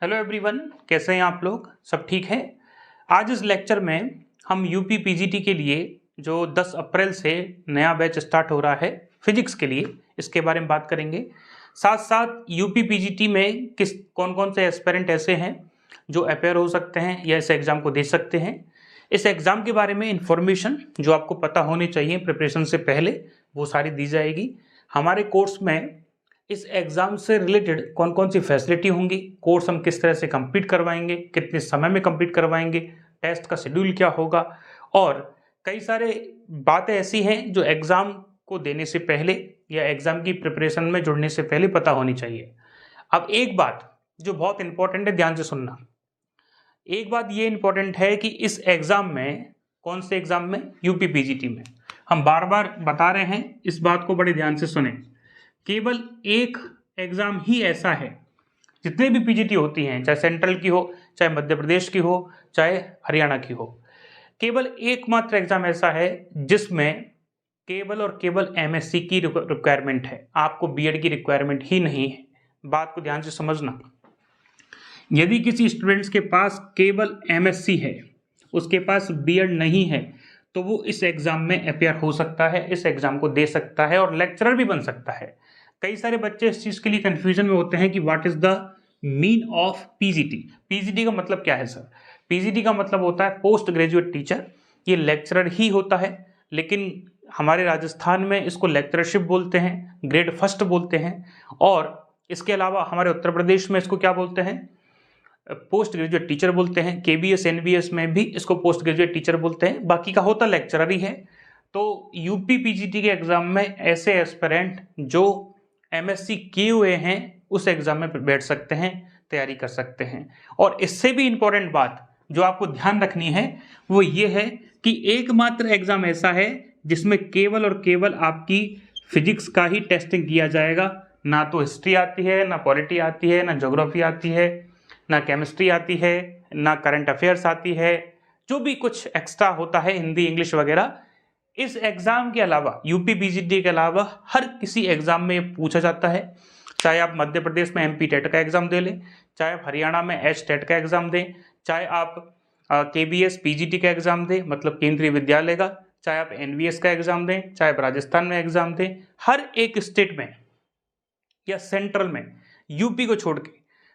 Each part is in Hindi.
हेलो एवरीवन, कैसे हैं आप लोग? सब ठीक है। आज इस लेक्चर में हम यूपी पीजीटी के लिए जो 10 अप्रैल से नया बैच स्टार्ट हो रहा है फिजिक्स के लिए, इसके बारे में बात करेंगे। साथ साथ यूपी पीजीटी में कौन कौन से एस्पिरेंट ऐसे हैं जो अपेयर हो सकते हैं या इस एग्ज़ाम को दे सकते हैं। इस एग्ज़ाम के बारे में इंफॉर्मेशन जो आपको पता होनी चाहिए प्रिपरेशन से पहले, वो सारी दी जाएगी। हमारे कोर्स में इस एग्ज़ाम से रिलेटेड कौन कौन सी फैसिलिटी होंगी, कोर्स हम किस तरह से कंप्लीट करवाएंगे, कितने समय में कंप्लीट करवाएंगे, टेस्ट का शेड्यूल क्या होगा, और कई सारे बातें ऐसी हैं जो एग्ज़ाम को देने से पहले या एग्ज़ाम की प्रिपरेशन में जुड़ने से पहले पता होनी चाहिए। अब एक बात जो बहुत इंपॉर्टेंट है, ध्यान से सुनना। एक बात ये इंपॉर्टेंट है कि इस एग्ज़ाम में, कौन से एग्ज़ाम में? यूपी पीजीटी में। हम बार बार बता रहे हैं, इस बात को बड़े ध्यान से सुने। केवल एक एग्ज़ाम ही ऐसा है, जितने भी पीजीटी होती हैं, चाहे सेंट्रल की हो, चाहे मध्य प्रदेश की हो, चाहे हरियाणा की हो, केवल एकमात्र एग्ज़ाम ऐसा है जिसमें केवल और केवल एमएससी की रिक्वायरमेंट है। आपको बीएड की रिक्वायरमेंट ही नहीं है। बात को ध्यान से समझना। यदि किसी स्टूडेंट्स के पास केवल एमएससी है, उसके पास बीएड नहीं है, तो वो इस एग्ज़ाम में अपेयर हो सकता है, इस एग्ज़ाम को दे सकता है और लेक्चरर भी बन सकता है। कई सारे बच्चे इस चीज़ के लिए कन्फ्यूजन में होते हैं कि what is the mean of PGT. PGT का मतलब क्या है सर? पीजीटी का मतलब होता है पोस्ट ग्रेजुएट टीचर। ये लेक्चरर ही होता है, लेकिन हमारे राजस्थान में इसको लेक्चरशिप बोलते हैं, ग्रेड फर्स्ट बोलते हैं। और इसके अलावा हमारे उत्तर प्रदेश में इसको क्या बोलते हैं? पोस्ट ग्रेजुएट टीचर बोलते हैं। केबीएस एनबीएस में भी इसको पोस्ट ग्रेजुएट टीचर बोलते हैं। बाकी का होता लेक्चरर ही है। तो यूपी पीजीटी के एग्जाम में ऐसे एस्पिरेंट जो एमएससी किए हुए हैं उस एग्जाम में बैठ सकते हैं, तैयारी कर सकते हैं। और इससे भी इंपॉर्टेंट बात जो आपको ध्यान रखनी है वो ये है कि एकमात्र एग्जाम ऐसा है जिसमें केवल और केवल आपकी फिजिक्स का ही टेस्टिंग किया जाएगा। ना तो हिस्ट्री आती है, ना पॉलिटी आती है, ना ज्योग्राफी आती है, ना केमिस्ट्री आती है, ना करंट अफेयर्स आती है। जो भी कुछ एक्स्ट्रा होता है, हिंदी इंग्लिश वगैरह, इस एग्ज़ाम के अलावा, यूपी पीजीटी के अलावा हर किसी एग्ज़ाम में पूछा जाता है। चाहे आप मध्य प्रदेश में एमपी टेट का एग्ज़ाम दे लें, चाहे आप हरियाणा में एच टेट का एग्ज़ाम दें, चाहे आप केबीएस पीजीटी का एग्ज़ाम दें, मतलब केंद्रीय विद्यालय का, चाहे आप एनवीएस का एग्ज़ाम दें, चाहे आप राजस्थान में एग्ज़ाम दें, हर एक स्टेट में या सेंट्रल में, यूपी को छोड़ के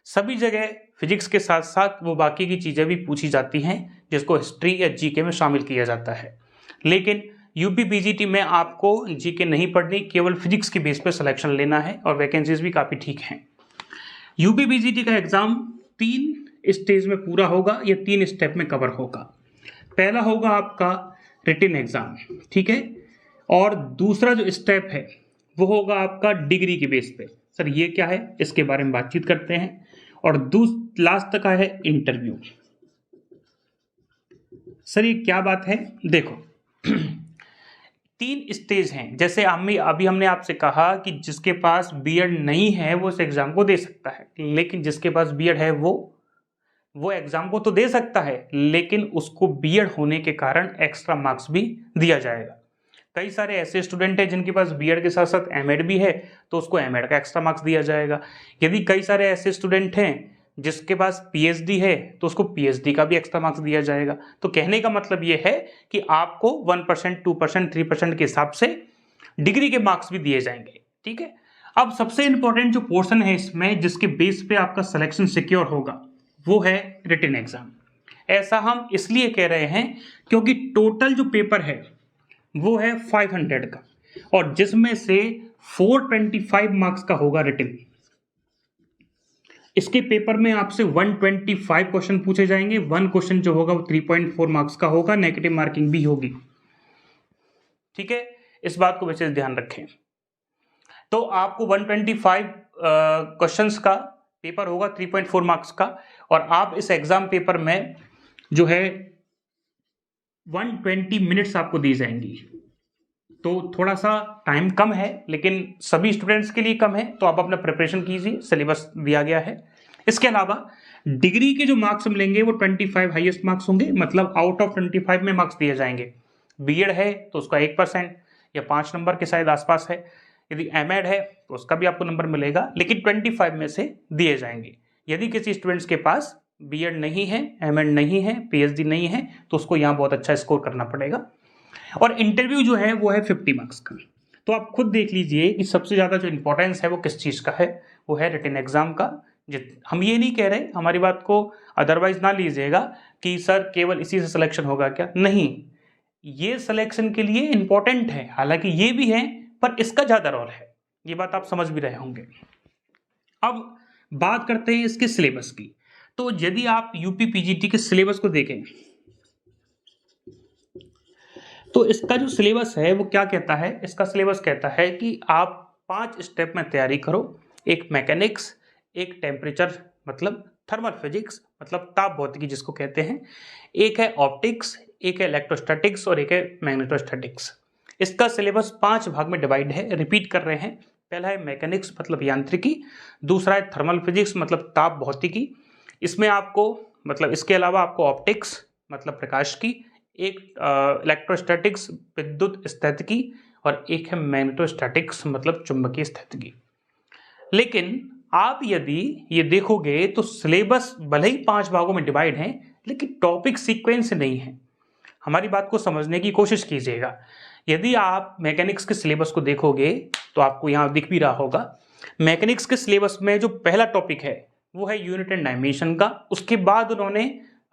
सभी जगह फिजिक्स के साथ साथ वो बाकी की चीज़ें भी पूछी जाती हैं जिसको हिस्ट्री या जीके में शामिल किया जाता है। लेकिन यूपी पीजीटी में आपको जीके नहीं पढ़नी, केवल फिजिक्स की बेस पे सिलेक्शन लेना है और वैकेंसीज भी काफ़ी ठीक हैं। यूपी पीजीटी का एग्ज़ाम 3 स्टेज में पूरा होगा, या 3 स्टेप में कवर होगा। पहला होगा आपका रिटन एग्ज़ाम, ठीक है, और दूसरा जो स्टेप है वो होगा आपका डिग्री के बेस पे। सर ये क्या है, इसके बारे में बातचीत करते हैं। और लास्ट तक है इंटरव्यू। सर ये क्या बात है? देखो 3 स्टेज हैं। जैसे अभी हमने आपसे कहा कि जिसके पास बीएड नहीं है वो इस एग्जाम को दे सकता है, लेकिन जिसके पास बीएड है वो एग्जाम को तो दे सकता है, लेकिन उसको बीएड होने के कारण एक्स्ट्रा मार्क्स भी दिया जाएगा। कई सारे ऐसे स्टूडेंट हैं जिनके पास बीएड के साथ साथ एमएड भी है, तो उसको एमएड का एक्स्ट्रा मार्क्स दिया जाएगा। यदि कई सारे ऐसे स्टूडेंट हैं जिसके पास पीएचडी है, तो उसको पीएचडी का भी एक्स्ट्रा मार्क्स दिया जाएगा। तो कहने का मतलब ये है कि आपको 1%, 2%, 3% के हिसाब से डिग्री के मार्क्स भी दिए जाएंगे, ठीक है। अब सबसे इंपॉर्टेंट जो पोर्शन है इसमें, जिसके बेस पे आपका सिलेक्शन सिक्योर होगा, वो है रिटन एग्जाम। ऐसा हम इसलिए कह रहे हैं क्योंकि टोटल जो पेपर है वो है 500 का, और जिसमें से 425 मार्क्स का होगा रिटन। इसके पेपर में आपसे 125 क्वेश्चन पूछे जाएंगे। 1 क्वेश्चन जो होगा वो 3.4 मार्क्स का होगा, नेगेटिव मार्किंग भी होगी, ठीक है। इस बात को विशेष ध्यान रखें। तो आपको 125 क्वेश्चंस का पेपर होगा 3.4 मार्क्स का, और आप इस एग्जाम पेपर में जो है 120 मिनट्स आपको दी जाएंगी। तो थोड़ा सा टाइम कम है, लेकिन सभी स्टूडेंट्स के लिए कम है, तो आप अपना प्रिपरेशन कीजिए, सिलेबस दिया गया है। इसके अलावा डिग्री के जो मार्क्स मिलेंगे वो 25 हाईएस्ट मार्क्स होंगे, मतलब आउट ऑफ 25 में मार्क्स दिए जाएंगे। बीएड है तो उसका 1% या 5 नंबर के शायद आसपास है। यदि एमएड है तो उसका भी आपको नंबर मिलेगा, लेकिन 25 में से दिए जाएंगे। यदि किसी स्टूडेंट्स के पास बीएड नहीं है, एमएड नहीं है, पीएचडी नहीं है, तो उसको यहाँ बहुत अच्छा स्कोर करना पड़ेगा। और इंटरव्यू जो है वो है 50 मार्क्स का। तो आप खुद देख लीजिए कि सबसे ज़्यादा जो इंपॉर्टेंस है वो किस चीज़ का है, वो है रिटन एग्जाम का। हम ये नहीं कह रहे, हमारी बात को अदरवाइज ना लीजिएगा कि सर केवल इसी से सिलेक्शन होगा क्या, नहीं, ये सिलेक्शन के लिए इंपॉर्टेंट है, हालांकि ये भी है पर इसका ज़्यादा रोल है, ये बात आप समझ भी रहे होंगे। अब बात करते हैं इसके सिलेबस की। तो यदि आप यूपी पीजीटी के सिलेबस को देखें तो इसका जो सिलेबस है वो क्या कहता है, इसका सिलेबस कहता है कि आप 5 स्टेप में तैयारी करो। एक मैकेनिक्स, एक टेम्परेचर मतलब थर्मल फिजिक्स मतलब ताप भौतिकी जिसको कहते हैं, एक है ऑप्टिक्स, एक है इलेक्ट्रोस्टैटिक्स और एक है मैग्नेटोस्टैटिक्स। इसका सिलेबस 5 भाग में डिवाइड है, रिपीट कर रहे हैं। पहला है मैकेनिक्स मतलब यांत्रिकी, दूसरा है थर्मल फिजिक्स मतलब ताप भौतिकी, इसमें आपको मतलब इसके अलावा आपको ऑप्टिक्स मतलब प्रकाश की, एक इलेक्ट्रोस्टैटिक्स विद्युत स्थितिकी और एक है मैग्नेटोस्टैटिक्स मतलब चुंबकीय स्थितिकी। लेकिन आप यदि ये देखोगे तो सिलेबस भले ही 5 भागों में डिवाइड है लेकिन टॉपिक सीक्वेंस नहीं है। हमारी बात को समझने की कोशिश कीजिएगा। यदि आप मैकेनिक्स के सिलेबस को देखोगे तो आपको यहाँ दिख भी रहा होगा, मैकेनिक्स के सिलेबस में जो पहला टॉपिक है वो है यूनिट एंड डायमेंशन का। उसके बाद उन्होंने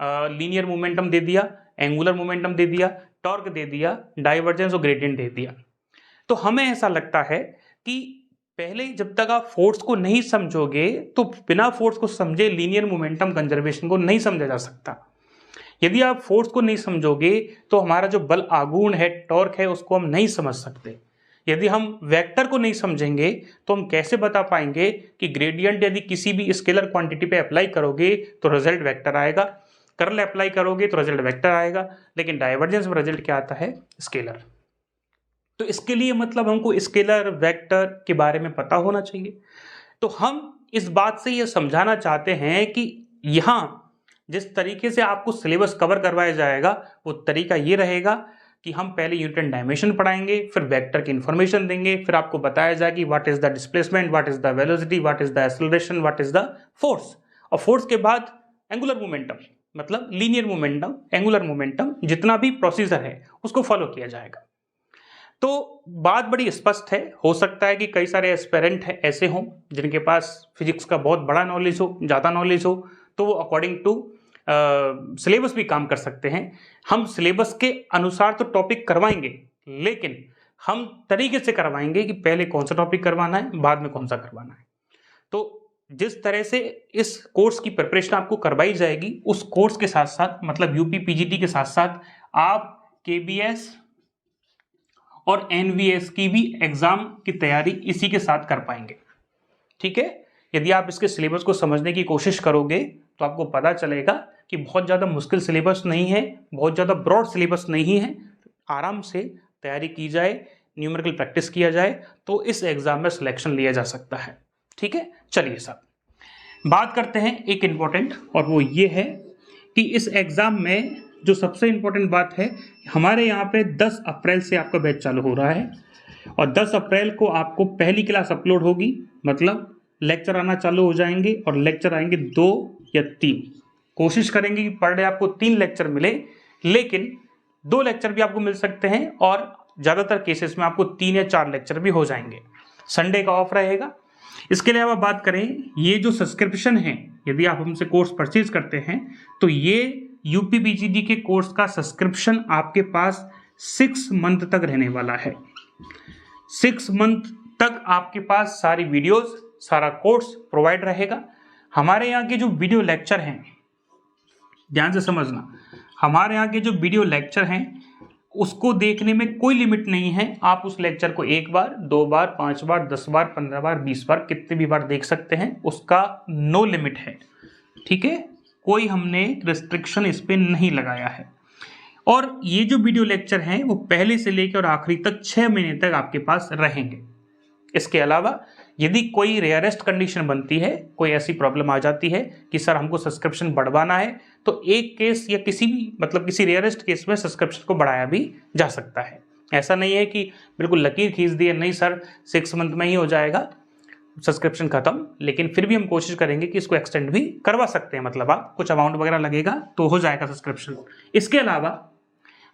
लीनियर मोमेंटम दे दिया, एंगुलर मोमेंटम दे दिया, टॉर्क दे दिया, डाइवर्जेंस और ग्रेडियंट दे दिया। तो हमें ऐसा लगता है कि पहले जब तक आप फोर्स को नहीं समझोगे तो बिना फोर्स को समझे लीनियर मोमेंटम कंजर्वेशन को नहीं समझा जा सकता। यदि आप फोर्स को नहीं समझोगे तो हमारा जो बल आघूर्ण है, टॉर्क है, उसको हम नहीं समझ सकते। यदि हम वेक्टर को नहीं समझेंगे तो हम कैसे बता पाएंगे कि ग्रेडियंट यदि किसी भी स्केलर क्वांटिटी पे अप्लाई करोगे तो रिजल्ट वेक्टर आएगा, कर्ल अप्लाई करोगे तो रिजल्ट वेक्टर आएगा, लेकिन डाइवर्जेंस में रिजल्ट क्या आता है, स्केलर। तो इसके लिए मतलब हमको स्केलर वेक्टर के बारे में पता होना चाहिए। तो हम इस बात से ये समझाना चाहते हैं कि यहाँ जिस तरीके से आपको सिलेबस कवर करवाया जाएगा वो तरीका ये रहेगा कि हम पहले यूनिट एंड डायमेंशन पढ़ाएंगे, फिर वेक्टर की इन्फॉर्मेशन देंगे, फिर आपको बताया जाए कि what is the displacement, what is the velocity, what is the acceleration, what is the force, और फोर्स के बाद एंगुलर मोमेंटम मतलब लीनियर मोमेंटम, एंगुलर मोमेंटम, जितना भी प्रोसीजर है उसको फॉलो किया जाएगा। तो बात बड़ी स्पष्ट है। हो सकता है कि कई सारे एस्पिरेंट हैं ऐसे हों जिनके पास फिजिक्स का बहुत बड़ा नॉलेज हो, ज़्यादा नॉलेज हो, तो वो अकॉर्डिंग टू सिलेबस भी काम कर सकते हैं। हम सिलेबस के अनुसार तो टॉपिक करवाएंगे, लेकिन हम तरीके से करवाएंगे कि पहले कौन सा टॉपिक करवाना है, बाद में कौन सा करवाना है। तो जिस तरह से इस कोर्स की प्रिपरेशन आपको करवाई जाएगी, उस कोर्स के साथ साथ मतलब यूपी पीजीटी के साथ साथ आप केबीएस और एनवीएस की भी एग्जाम की तैयारी इसी के साथ कर पाएंगे। ठीक है, यदि आप इसके सिलेबस को समझने की कोशिश करोगे तो आपको पता चलेगा कि बहुत ज़्यादा मुश्किल सिलेबस नहीं है, बहुत ज़्यादा ब्रॉड सिलेबस नहीं है। आराम से तैयारी की जाए, न्यूमेरिकल प्रैक्टिस किया जाए तो इस एग्ज़ाम में सिलेक्शन लिया जा सकता है। ठीक है, चलिए साहब बात करते हैं एक इम्पॉर्टेंट, और वो ये है कि इस एग्ज़ाम में जो सबसे इम्पोर्टेंट बात है, हमारे यहाँ पे 10 अप्रैल से आपका बैच चालू हो रहा है और 10 अप्रैल को आपको पहली क्लास अपलोड होगी, मतलब लेक्चर आना चालू हो जाएंगे और लेक्चर आएंगे 2 या 3। कोशिश करेंगे कि पर डे आपको 3 लेक्चर मिले, लेकिन 2 लेक्चर भी आपको मिल सकते हैं और ज़्यादातर केसेस में आपको 3 या 4 लेक्चर भी हो जाएंगे। संडे का ऑफ रहेगा। इसके अलावा बात करें, ये जो सब्सक्रिप्शन है, यदि आप हमसे कोर्स परचेज करते हैं तो ये यूपी पीजीटी के कोर्स का सब्सक्रिप्शन आपके पास 6 मंथ तक रहने वाला है। 6 मंथ तक आपके पास सारी वीडियोस, सारा कोर्स प्रोवाइड रहेगा। हमारे यहाँ के जो वीडियो लेक्चर हैं, ध्यान से समझना, हमारे यहाँ के जो वीडियो लेक्चर हैं उसको देखने में कोई लिमिट नहीं है। आप उस लेक्चर को 1 बार, 2 बार, 5 बार, 10 बार, 15 बार, 20 बार, कितने भी बार देख सकते हैं, उसका नो लिमिट है। ठीक है, कोई हमने रिस्ट्रिक्शन इस पर नहीं लगाया है। और ये जो वीडियो लेक्चर हैं वो पहले से लेकर और आखिरी तक 6 महीने तक आपके पास रहेंगे। इसके अलावा यदि कोई रेयरेस्ट कंडीशन बनती है, कोई ऐसी प्रॉब्लम आ जाती है कि सर हमको सब्सक्रिप्शन बढ़वाना है, तो एक केस या किसी भी मतलब किसी रेयरेस्ट केस में सब्सक्रिप्शन को बढ़ाया भी जा सकता है। ऐसा नहीं है कि बिल्कुल लकीर खींच दिए, नहीं सर 6 मंथ में ही हो जाएगा। सब्सक्रिप्शन खत्म, लेकिन फिर भी हम कोशिश करेंगे कि इसको एक्सटेंड भी करवा सकते हैं, मतलब आप कुछ अमाउंट वगैरह लगेगा तो हो जाएगा सब्सक्रिप्शन। इसके अलावा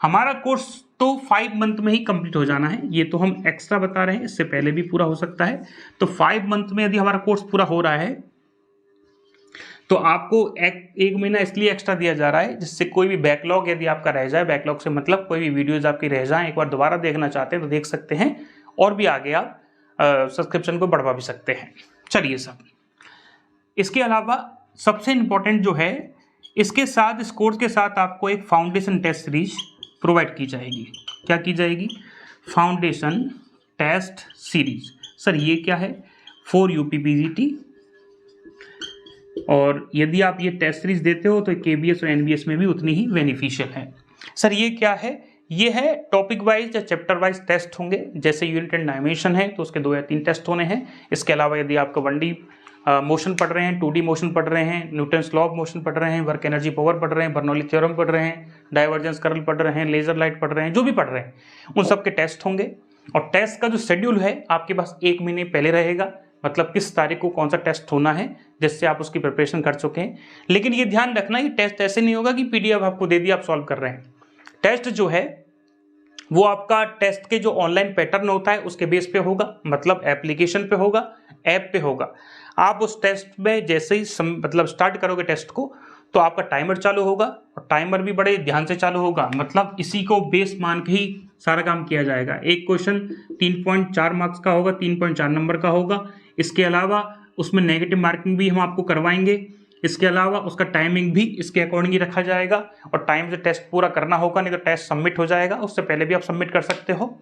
हमारा कोर्स तो 5 मंथ में ही कंप्लीट हो जाना है, ये तो हम एक्स्ट्रा बता रहे हैं, इससे पहले भी पूरा हो सकता है। तो 5 मंथ में यदि हमारा कोर्स पूरा हो रहा है तो आपको एक महीना इसलिए एक्स्ट्रा दिया जा रहा है जिससे कोई भी बैकलॉग यदि आपका रह जाए, बैकलॉग से मतलब कोई भी वीडियोज आपकी रह जाए, एक बार दोबारा देखना चाहते हैं तो देख सकते हैं, और भी आगे आप सब्सक्रिप्शन को बढ़वा भी सकते हैं। चलिए सब, इसके अलावा सबसे इम्पोर्टेंट जो है, इसके साथ इस कोर्स के साथ आपको एक फाउंडेशन टेस्ट सीरीज प्रोवाइड की जाएगी। क्या की जाएगी? Foundation test series. सर ये क्या है? फॉर यूपीपीजीटी, और यदि आप ये टेस्ट सीरीज देते हो तो केबीएस और एनबीएस में भी उतनी ही बेनिफिशियल है। सर ये क्या है? ये है टॉपिक वाइज या चैप्टर वाइज टेस्ट होंगे, जैसे यूनिट एंड डायमेंशन है तो उसके 2 या 3 टेस्ट होने हैं। इसके अलावा यदि आपका 1D मोशन पढ़ रहे हैं, 2D मोशन पढ़ रहे हैं, न्यूटन्स लॉ ऑफ मोशन पढ़ रहे हैं, वर्क एनर्जी पावर पढ़ रहे हैं, बर्नौली थ्योरम पढ़ रहे हैं, डाइवर्जेंस कर्ल पढ़ रहे हैं, लेजर लाइट पढ़ रहे हैं, जो भी पढ़ रहे हैं उन सब के टेस्ट होंगे। और टेस्ट का जो शेड्यूल है आपके पास 1 महीने पहले रहेगा, मतलब किस तारीख को कौन सा टेस्ट होना है, जिससे आप उसकी प्रिपरेशन कर चुके हैं। लेकिन ये ध्यान रखना, ये टेस्ट ऐसे नहीं होगा कि PDF आपको दे दिया आप सॉल्व कर रहे हैं। टेस्ट जो है वो आपका टेस्ट के जो ऑनलाइन पैटर्न होता है उसके बेस पे होगा, मतलब एप्लीकेशन पे होगा, ऐप पे होगा। आप उस टेस्ट में जैसे ही मतलब स्टार्ट करोगे टेस्ट को तो आपका टाइमर चालू होगा, और टाइमर भी बड़े ध्यान से चालू होगा, मतलब इसी को बेस मान के ही सारा काम किया जाएगा। एक क्वेश्चन 3.4 मार्क्स का होगा, 3.4 नंबर का होगा। इसके अलावा उसमें नेगेटिव मार्किंग भी हम आपको करवाएंगे। इसके अलावा उसका टाइमिंग भी इसके अकॉर्डिंग ही रखा जाएगा, और टाइम से टेस्ट पूरा करना होगा, नहीं तो टेस्ट सबमिट हो जाएगा। उससे पहले भी आप सबमिट कर सकते हो।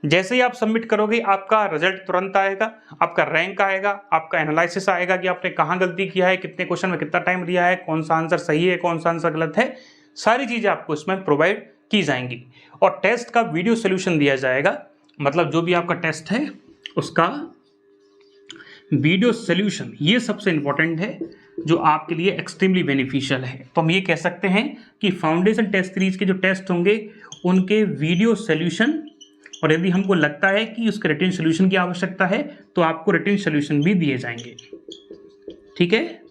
जैसे ही आप सबमिट करोगे आपका रिजल्ट तुरंत आएगा, आपका रैंक आएगा, आपका एनालिसिस आएगा कि आपने कहाँ गलती किया है, कितने क्वेश्चन में कितना टाइम दिया है, कौन सा आंसर सही है, कौन सा आंसर गलत है, सारी चीज़ें आपको इसमें प्रोवाइड की जाएंगी। और टेस्ट का वीडियो सोल्यूशन दिया जाएगा, मतलब जो भी आपका टेस्ट है उसका वीडियो सोल्यूशन, ये सबसे इंपॉर्टेंट है जो आपके लिए एक्सट्रीमली बेनिफिशियल है। तो हम ये कह सकते हैं कि फाउंडेशन टेस्ट सीरीज के जो टेस्ट होंगे उनके वीडियो सोल्यूशन, और यदि हमको लगता है कि उसके रिटन सोल्यूशन की आवश्यकता है तो आपको रिटन सोल्यूशन भी दिए जाएंगे। ठीक है,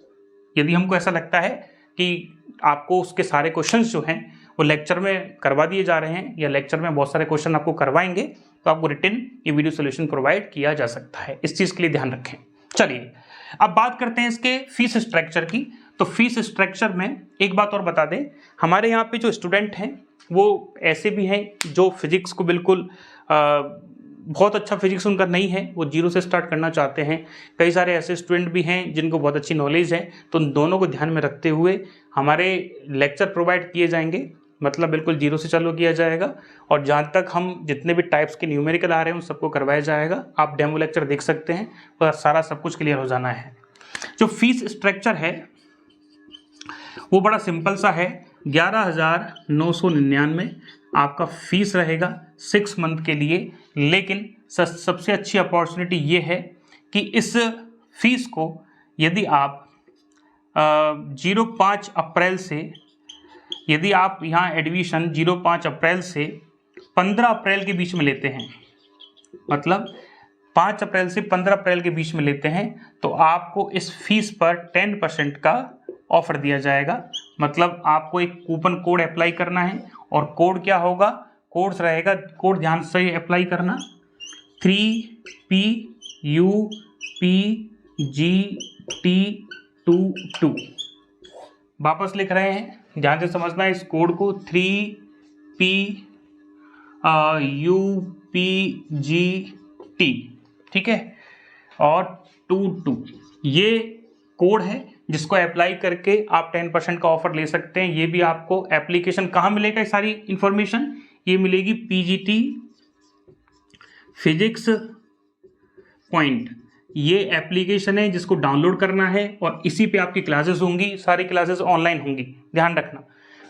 यदि हमको ऐसा लगता है कि आपको उसके सारे क्वेश्चंस जो हैं वो लेक्चर में करवा दिए जा रहे हैं, या लेक्चर में बहुत सारे क्वेश्चन आपको करवाएंगे, तो आपको रिटन ये वीडियो सोल्यूशन प्रोवाइड किया जा सकता है। इस चीज़ के लिए ध्यान रखें। चलिए अब बात करते हैं इसके फीस स्ट्रक्चर की। तो फीस स्ट्रक्चर में एक बात और बता दें, हमारे यहाँ पे जो स्टूडेंट हैं वो ऐसे भी हैं जो फिजिक्स को बिल्कुल बहुत अच्छा फिजिक्स उनका नहीं है, वो 0 से स्टार्ट करना चाहते हैं। कई सारे ऐसे स्टूडेंट भी हैं जिनको बहुत अच्छी नॉलेज है। तो उन दोनों को ध्यान में रखते हुए हमारे लेक्चर प्रोवाइड किए जाएंगे, मतलब बिल्कुल 0 से चालू किया जाएगा, और जहाँ तक हम जितने भी टाइप्स के न्यूमेरिकल आ रहे हैं उन सबको करवाया जाएगा। आप डेमो लेक्चर देख सकते हैं, और सारा सब कुछ क्लियर हो जाना है। जो फीस स्ट्रक्चर है वो बड़ा सिंपल सा है। 11,999 आपका फीस रहेगा 6 मंथ के लिए। लेकिन सबसे अच्छी अपॉर्चुनिटी ये है कि इस फीस को यदि आप 05 अप्रैल से, यदि आप यहाँ एडमिशन 05 अप्रैल से 15 अप्रैल के बीच में लेते हैं, मतलब 5 अप्रैल से 15 अप्रैल के बीच में लेते हैं, तो आपको इस फीस पर 10% का ऑफर दिया जाएगा। मतलब आपको एक कूपन कोड अप्लाई करना है, और कोड क्या होगा? कोड रहेगा, कोड ध्यान से अप्लाई करना, 3PUPGT22। वापस लिख रहे हैं, ध्यान से समझना है इस कोड को, 3PUPGT, ठीक है, और 22 ये कोड है जिसको अप्लाई करके आप 10% का ऑफर ले सकते हैं। ये भी आपको एप्लीकेशन कहाँ मिलेगा? ये सारी इंफॉर्मेशन ये मिलेगी PGT फिजिक्स पॉइंट, ये एप्लीकेशन है जिसको डाउनलोड करना है, और इसी पे आपकी क्लासेस होंगी। सारी क्लासेस ऑनलाइन होंगी, ध्यान रखना।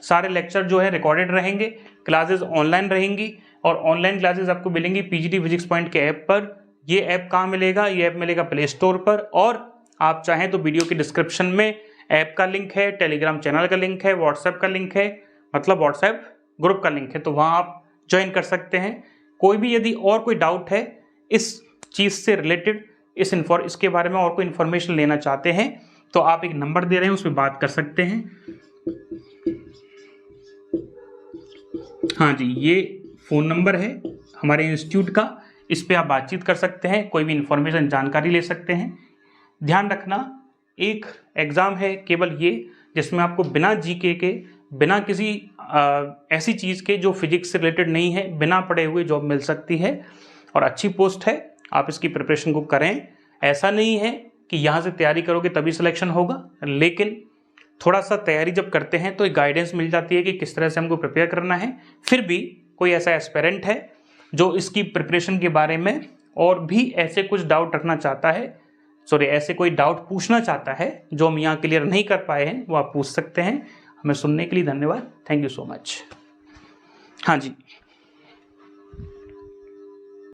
सारे लेक्चर जो है रिकॉर्डेड रहेंगे, क्लासेस ऑनलाइन रहेंगी, और ऑनलाइन क्लासेस आपको मिलेंगी PGT फिजिक्स पॉइंट के ऐप पर। ये ऐप कहाँ मिलेगा? ये ऐप मिलेगा प्ले स्टोर पर, और आप चाहें तो वीडियो के डिस्क्रिप्शन में ऐप का लिंक है, टेलीग्राम चैनल का लिंक है, व्हाट्सएप का लिंक है, मतलब व्हाट्सएप ग्रुप का लिंक है, तो वहाँ आप ज्वाइन कर सकते हैं। कोई भी यदि और कोई डाउट है इस चीज़ से रिलेटेड, इसके बारे में और कोई इन्फॉर्मेशन लेना चाहते हैं तो आप एक नंबर दे रहे हैं, उस पर बात कर सकते हैं। हाँ जी, ये फ़ोन नंबर है हमारे इंस्टीट्यूट का, इस पे आप बातचीत कर सकते हैं, कोई भी इन्फॉर्मेशन जानकारी ले सकते हैं। ध्यान रखना, एक एग्ज़ाम है केवल ये जिसमें आपको बिना जीके के, बिना किसी ऐसी चीज़ के जो फिजिक्स से रिलेटेड नहीं है, बिना पढ़े हुए जॉब मिल सकती है और अच्छी पोस्ट है। आप इसकी प्रिपरेशन को करें। ऐसा नहीं है कि यहाँ से तैयारी करोगे तभी सिलेक्शन होगा, लेकिन थोड़ा सा तैयारी जब करते हैं तो एक गाइडेंस मिल जाती है कि किस तरह से हमको प्रिपेयर करना है। फिर भी कोई ऐसा एस्पिरेंट है जो इसकी प्रिपरेशन के बारे में और भी ऐसे कुछ डाउट रखना चाहता है, ऐसे कोई डाउट पूछना चाहता है जो हम यहाँ क्लियर नहीं कर पाए हैं, वो आप पूछ सकते हैं। हमें सुनने के लिए धन्यवाद। Thank you so much. हाँ जी।